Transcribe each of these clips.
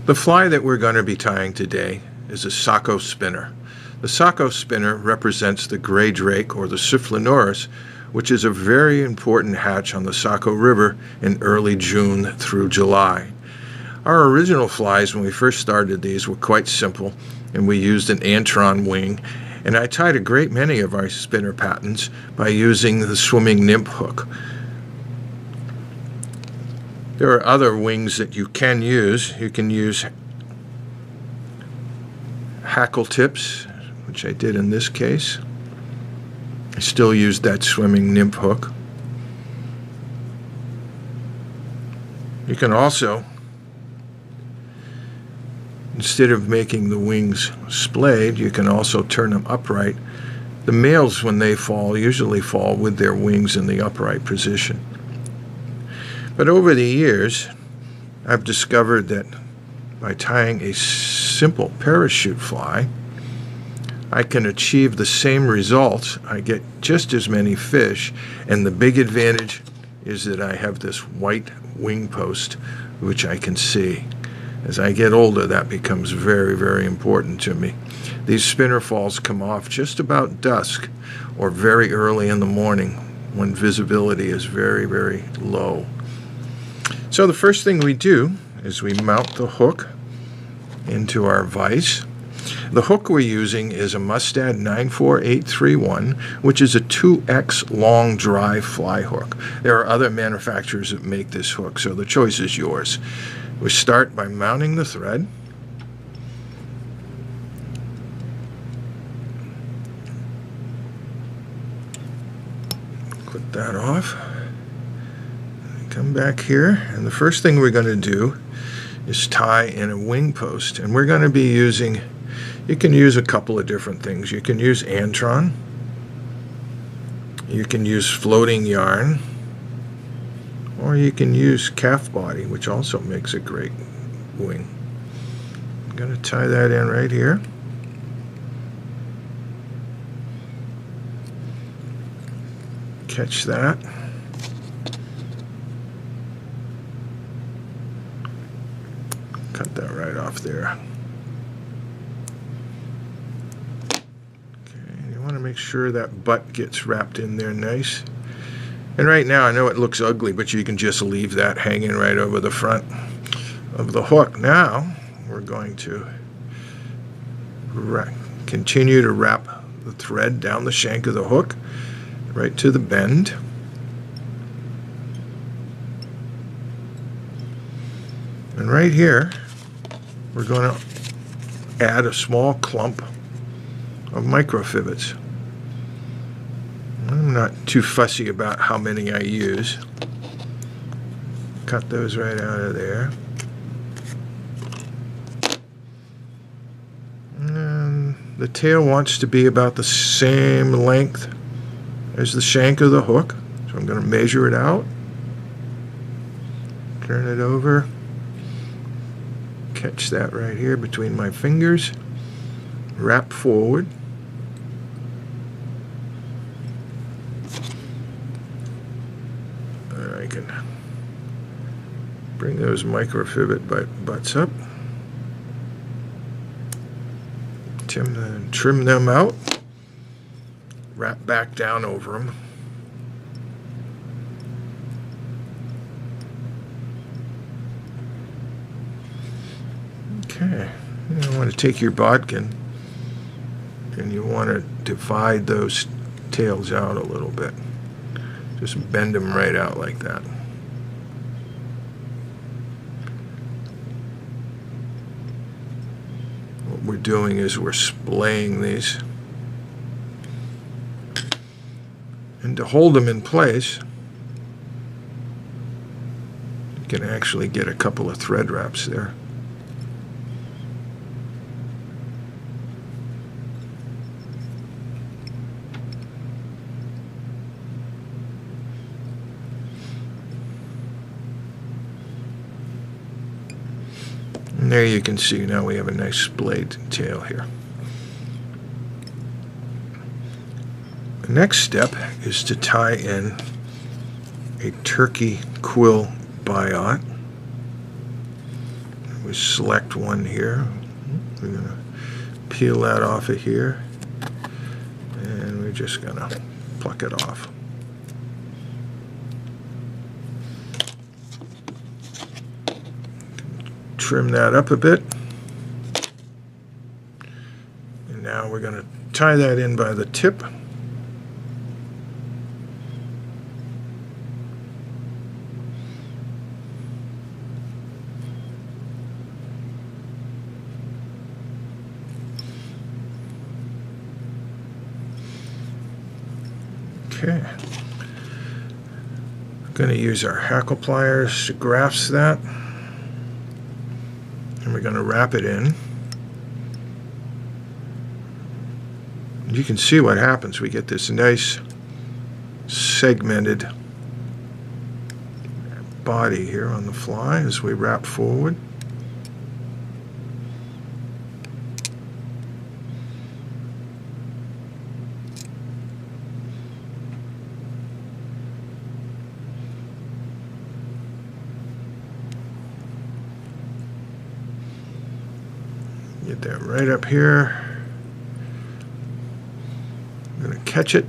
The fly that we're going to be tying today is a Saco spinner. The Saco spinner represents the gray drake or the Siphlonoris, which is a very important hatch on the Saco River in early June through July. Our original flies when we first started these were quite simple, and we used an Antron wing, and I tied a great many of our spinner patterns by using the swimming nymph hook. There are other wings that you can use. You can use hackle tips, which I did in this case. I still use that swimming nymph hook. You can also, instead of making the wings splayed, you can also turn them upright. The males, when they fall, usually fall with their wings in the upright position. But over the years, I've discovered that by tying a simple parachute fly, I can achieve the same results. I get just as many fish, and the big advantage is that I have this white wing post, which I can see. As I get older, that becomes very, very important to me. These spinner falls come off just about dusk or very early in the morning when visibility is very, very low. So the first thing we do is we mount the hook into our vise. The hook we're using is a Mustad 94831, which is a 2X long dry fly hook. There are other manufacturers that make this hook, so the choice is yours. We start by mounting the thread. Clip that off. Come back here, and the first thing we're going to do is tie in a wing post, and we're going to be using, you can use a couple of different things. You can use Antron, you can use floating yarn, or you can use calf body, which also makes a great wing. I'm going to tie that in right here. Catch that. Cut that right off there. Okay, you want to make sure that butt gets wrapped in there nice. And right now I know it looks ugly, but you can just leave that hanging right over the front of the hook. Now we're going to continue to wrap the thread down the shank of the hook right to the bend. And right here we're going to add a small clump of microfivets. I'm not too fussy about how many I use. Cut those right out of there. And the tail wants to be about the same length as the shank of the hook, so I'm going to measure it out. Turn it over. Catch that right here between my fingers. Wrap forward. I can bring those microfivet butts up. Trim them out. Wrap back down over them. Okay, you want to take your bodkin and you want to divide those tails out a little bit. Just bend them right out like that. What we're doing is we're splaying these. And to hold them in place, you can actually get a couple of thread wraps there. And there you can see now we have a nice splayed tail here. The next step is to tie in a turkey quill biot. We select one here. We're going to peel that off of here, and we're just going to pluck it off. Trim that up a bit. And now we're going to tie that in by the tip. Okay. I'm going to use our hackle pliers to grasp that. And we're going to wrap it in. You can see what happens. We get this nice segmented body here on the fly as we wrap forward. Get that right up here. I'm going to catch it.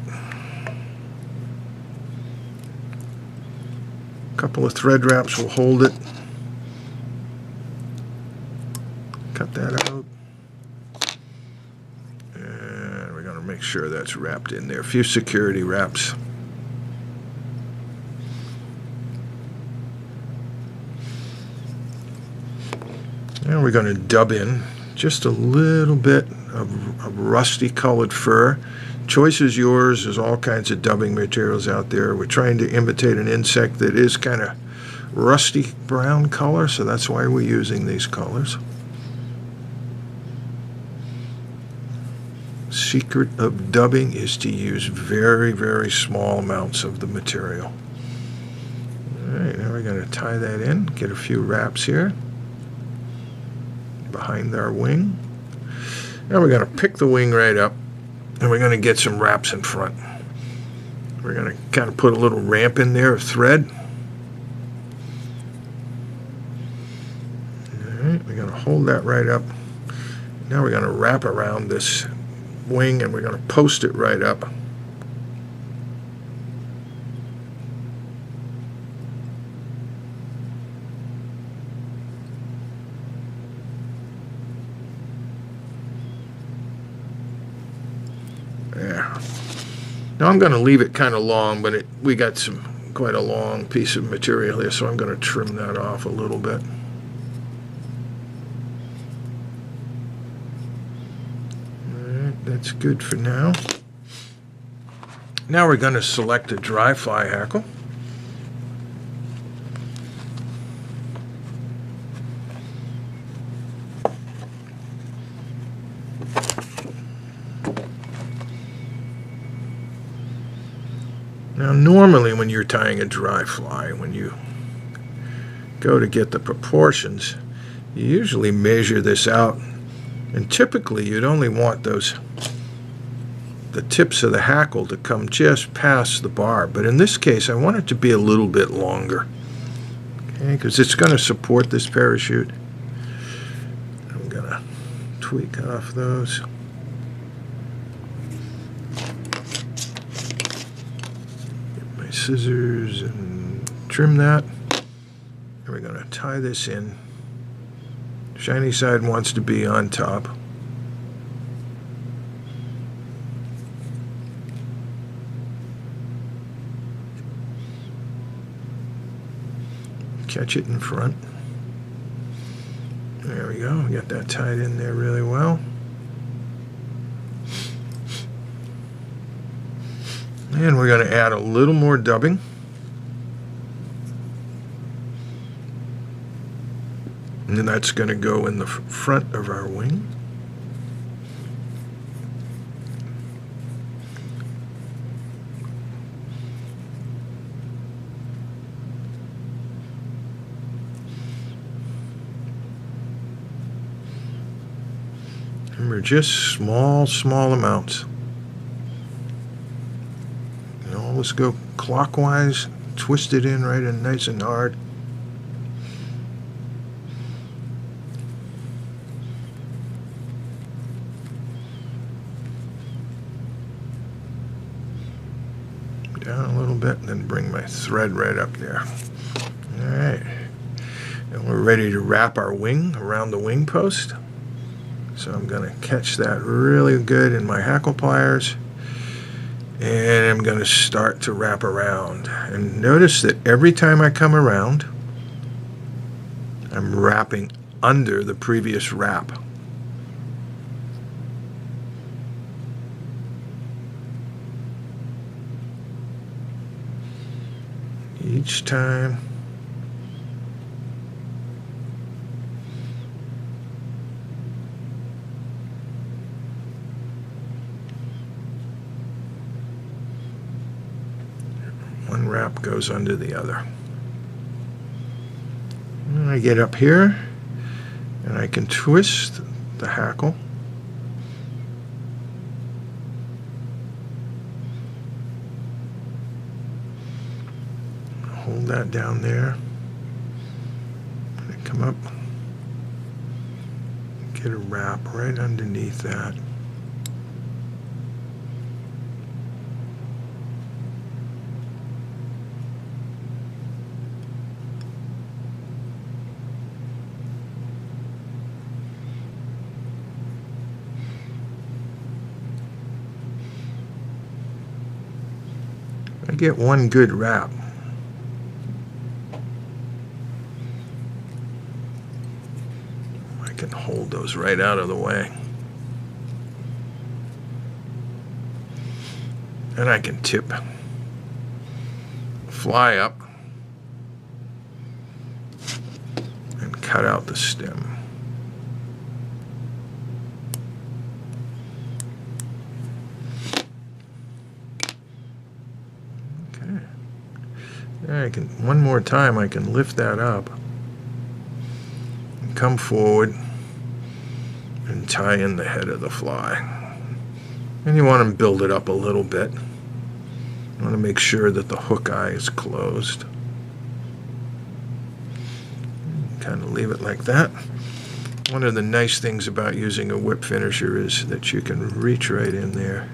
A couple of thread wraps will hold it. Cut that out. And we're going to make sure that's wrapped in there. A few security wraps. And we're going to dub in just a little bit of rusty colored fur. Choice is yours. There's all kinds of dubbing materials out there. We're trying to imitate an insect that is kind of rusty brown color, so that's why we're using these colors. Secret of dubbing is to use very, very small amounts of the material. Alright, now we're going to tie that in, get a few wraps here behind our wing. Now we're going to pick the wing right up, and we're going to get some wraps in front. We're going to kind of put a little ramp in there of thread. Alright, we're going to hold that right up. Now we're going to wrap around this wing, and we're going to post it right up. There. Now I'm going to leave it kind of long, but we got quite a long piece of material here, so I'm going to trim that off a little bit. Alright, that's good for now. Now we're going to select a dry fly hackle. Now normally when you're tying a dry fly, when you go to get the proportions, you usually measure this out, and typically you'd only want the tips of the hackle to come just past the bar, but in this case I want it to be a little bit longer, okay, because it's going to support this parachute. I'm going to tweak off those. Scissors and trim that, and we're going to tie this in. Shiny side wants to be on top. Catch it in front. There we go. We got that tied in there really well. And we're going to add a little more dubbing. And then that's going to go in the front of our wing. And we're just small amounts. Let's go clockwise, twist it in right and nice and hard. down a little bit, and then bring my thread right up there. All right. And we're ready to wrap our wing around the wing post. So I'm going to catch that really good in my hackle pliers. And I'm going to start to wrap around. And notice that every time I come around, I'm wrapping under the previous wrap. Each time. One wrap goes under the other. And I get up here and I can twist the hackle. Hold that down there. And come up. Get a wrap right underneath that. I get one good wrap. I can hold those right out of the way. And I can tip, fly up, and cut out the stem. I can, one more time, I can lift that up and come forward and tie in the head of the fly. And you want to build it up a little bit. You want to make sure that the hook eye is closed. Kind of leave it like that. One of the nice things about using a whip finisher is that you can reach right in there.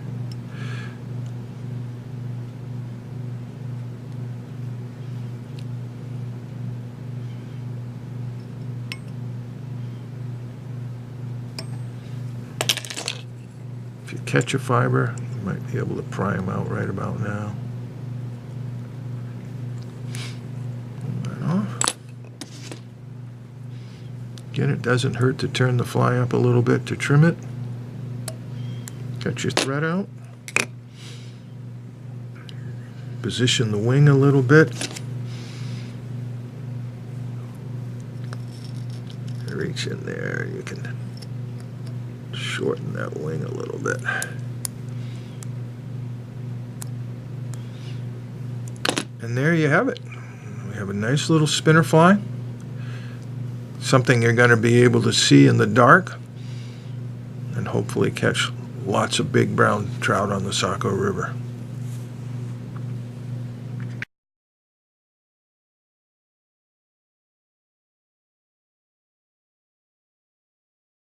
If you catch a fiber, you might be able to pry them out right about now. Pull that off. Again, it doesn't hurt to turn the fly up a little bit to trim it. Cut your thread out. Position the wing a little bit. Reach in there, you can shorten that wing a little bit. And there you have it. We have a nice little spinner fly. Something you're going to be able to see in the dark and hopefully catch lots of big brown trout on the Saco River.